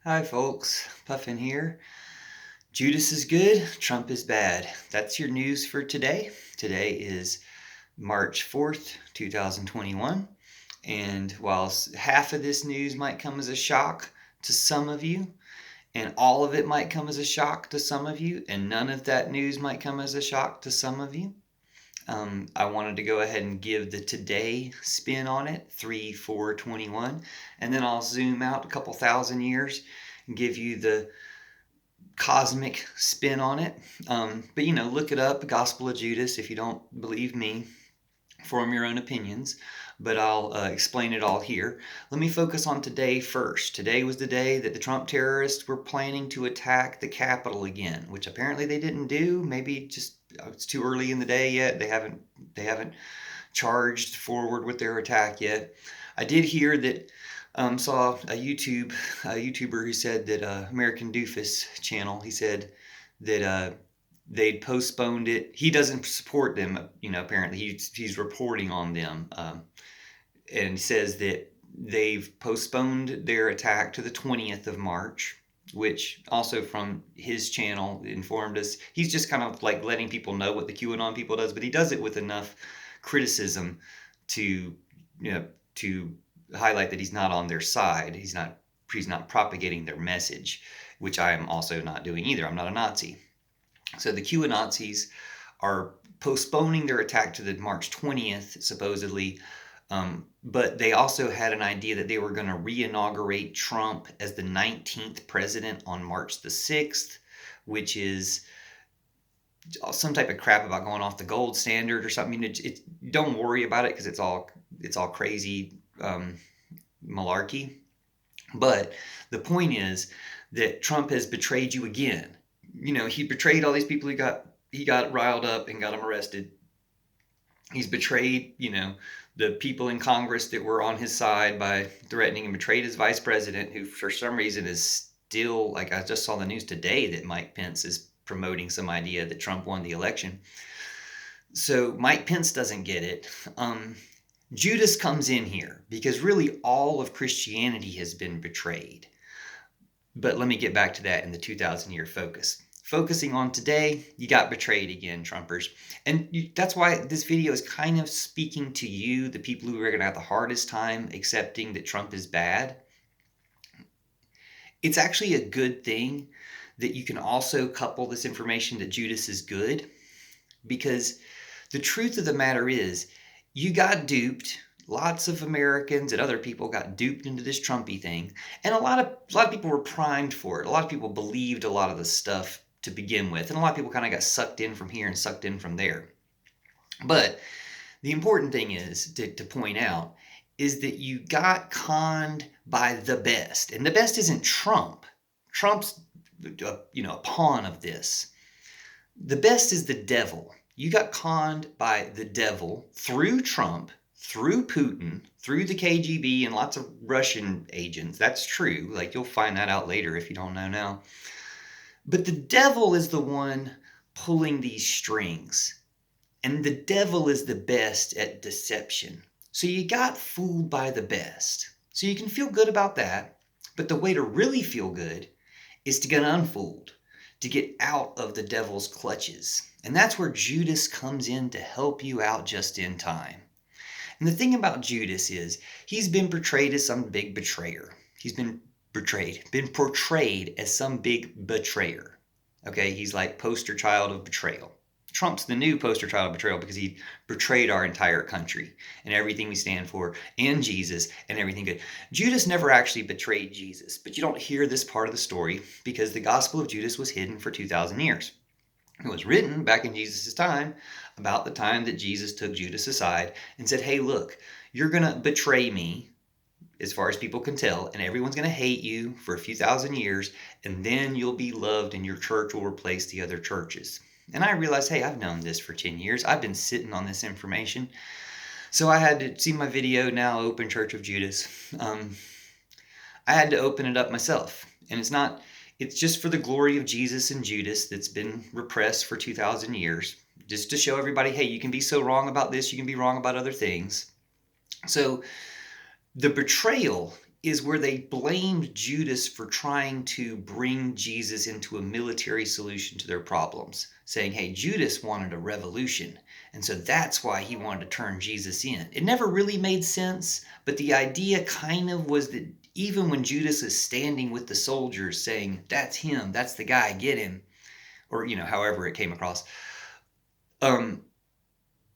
Hi folks, Puffin here. Judas is good, Trump is bad. That's your news for today. Today is March 4th, 2021. And while half of this news might come as a shock to some of you, and all of it might come as a shock to some of you, and none of that news might come as a shock to some of you, I wanted to go ahead and give the today spin on it, 3-4-21, and then I'll zoom out a couple thousand years and give you the cosmic spin on it. But look it up, Gospel of Judas, if you don't believe me. Form your own opinions, but I'll explain it all here. Let me focus on today first. Today was the day that the Trump terrorists were planning to attack the Capitol again, which apparently they didn't do. Maybe just it's too early in the day yet. They haven't charged forward with their attack yet. I did hear that saw a YouTuber who said that American Doofus channel. He said that they'd postponed it. He doesn't support them, apparently. He's reporting on them. And says that they've postponed their attack to the 20th of March, which also from his channel informed us. He's just kind of like letting people know what the QAnon people does, but he does it with enough criticism to, to highlight that he's not on their side. He's not propagating their message, which I am also not doing either. I'm not a Nazi. So the QAnazis are postponing their attack to the March 20th, supposedly, but they also had an idea that they were going to re-inaugurate Trump as the 19th president on March the 6th, which is some type of crap about going off the gold standard or something. Don't worry about it because it's all crazy malarkey. But the point is that Trump has betrayed you again. He betrayed all these people he got riled up and got them arrested. He's betrayed, the people in Congress that were on his side by threatening and betrayed his vice president, who for some reason is still, like I just saw the news today that Mike Pence is promoting some idea that Trump won the election. So Mike Pence doesn't get it. Judas comes in here because really all of Christianity has been betrayed. But let me get back to that in the 2,000-year focus. Focusing on today, you got betrayed again, Trumpers. And that's why this video is kind of speaking to you, the people who are going to have the hardest time accepting that Trump is bad. It's actually a good thing that you can also couple this information that Judas is good, because the truth of the matter is you got duped. Lots of Americans and other people got duped into this Trumpy thing. And a lot of people were primed for it. A lot of people believed a lot of the stuff to begin with. And a lot of people kind of got sucked in from here and sucked in from there. But the important thing is to point out is that you got conned by the best. And the best isn't Trump. Trump's a pawn of this. The best is the devil. You got conned by the devil through Trump, through Putin, through the KGB and lots of Russian agents. That's true. Like, you'll find that out later if you don't know now. But the devil is the one pulling these strings. And the devil is the best at deception. So you got fooled by the best. So you can feel good about that. But the way to really feel good is to get unfooled, to get out of the devil's clutches. And that's where Judas comes in to help you out just in time. And the thing about Judas is he's been portrayed as some big betrayer. He's been portrayed as some big betrayer. Okay, he's like poster child of betrayal. Trump's the new poster child of betrayal because he betrayed our entire country and everything we stand for and Jesus and everything good. Judas never actually betrayed Jesus, but you don't hear this part of the story because the Gospel of Judas was hidden for 2,000 years. It was written back in Jesus' time about the time that Jesus took Judas aside and said, hey, look, you're going to betray me as far as people can tell, and everyone's going to hate you for a few thousand years, and then you'll be loved and your church will replace the other churches. And I realized, hey, I've known this for 10 years. I've been sitting on this information. So I had to see my video now, Open Church of Judas. I had to open it up myself. And it's just for the glory of Jesus and Judas that's been repressed for 2,000 years. Just to show everybody, hey, you can be so wrong about this, you can be wrong about other things. So the betrayal is where they blamed Judas for trying to bring Jesus into a military solution to their problems, saying, hey, Judas wanted a revolution, and so that's why he wanted to turn Jesus in. It never really made sense, but the idea kind of was that even when Judas is standing with the soldiers saying, that's him, that's the guy, get him, or, however it came across, he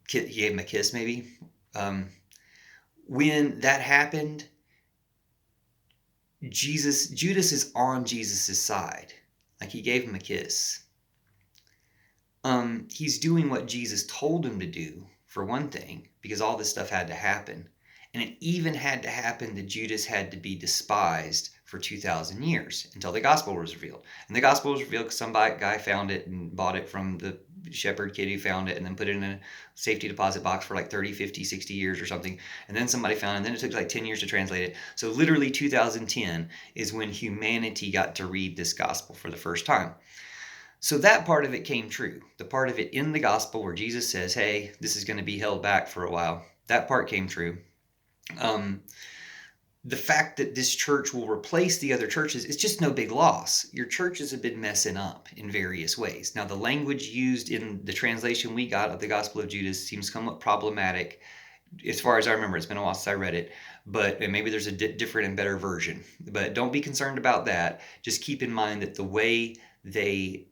gave him a kiss maybe. When that happened, Judas is on Jesus's side. Like, he gave him a kiss. He's doing what Jesus told him to do, for one thing, because all this stuff had to happen. And it even had to happen that Judas had to be despised for 2,000 years until the gospel was revealed. And the gospel was revealed because some guy found it and bought it from the shepherd kid who found it and then put it in a safety deposit box for like 30, 50, 60 years or something. And then somebody found it, and then it took like 10 years to translate it. So literally 2010 is when humanity got to read this gospel for the first time. So that part of it came true. The part of it in the gospel where Jesus says, hey, this is going to be held back for a while. That part came true. The fact that this church will replace the other churches is just no big loss. Your churches have been messing up in various ways. Now, the language used in the translation we got of the Gospel of Judas seems somewhat problematic. As far as I remember, it's been a while since I read it, but maybe there's a different and better version. But don't be concerned about that. Just keep in mind that the way they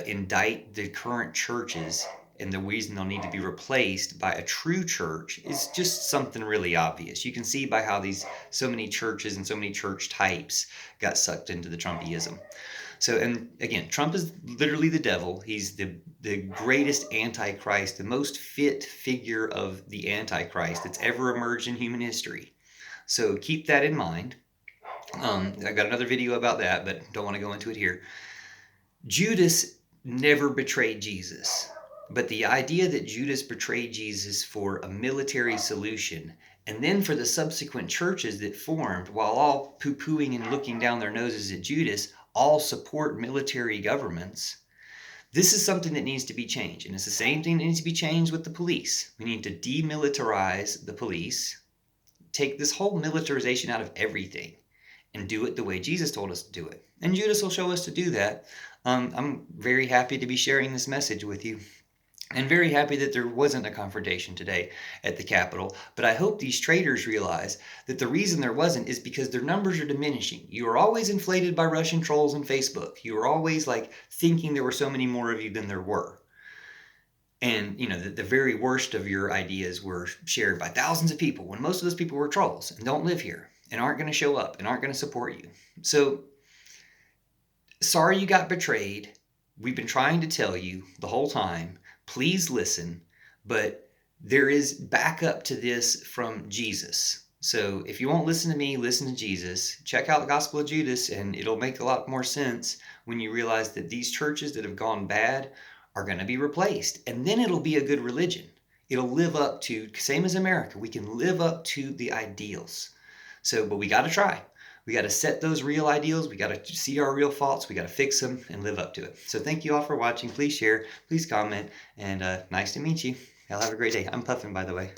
indict the current churches and the reason they'll need to be replaced by a true church is just something really obvious. You can see by how so many churches and so many church types got sucked into the Trumpism. So, and again, Trump is literally the devil. He's the greatest antichrist, the most fit figure of the antichrist that's ever emerged in human history. So keep that in mind. I got another video about that, but don't want to go into it here. Judas never betrayed Jesus. But the idea that Judas betrayed Jesus for a military solution, and then for the subsequent churches that formed, while all poo-pooing and looking down their noses at Judas, all support military governments, this is something that needs to be changed. And it's the same thing that needs to be changed with the police. We need to demilitarize the police, take this whole militarization out of everything, and do it the way Jesus told us to do it. And Judas will show us to do that. I'm very happy to be sharing this message with you. And very happy that there wasn't a confrontation today at the Capitol. But I hope these traitors realize that the reason there wasn't is because their numbers are diminishing. You are always inflated by Russian trolls on Facebook. You are always thinking there were so many more of you than there were. And, the very worst of your ideas were shared by thousands of people when most of those people were trolls and don't live here and aren't going to show up and aren't going to support you. So, sorry you got betrayed. We've been trying to tell you the whole time. Please listen, but there is backup to this from Jesus. So if you won't listen to me, listen to Jesus. Check out the Gospel of Judas, and it'll make a lot more sense when you realize that these churches that have gone bad are going to be replaced. And then it'll be a good religion. It'll live up to, same as America, we can live up to the ideals. So, but we got to try. We got to set those real ideals. We got to see our real faults. We got to fix them and live up to it. So thank you all for watching. Please share, please comment, and nice to meet you. Y'all have a great day. I'm Puffin, by the way.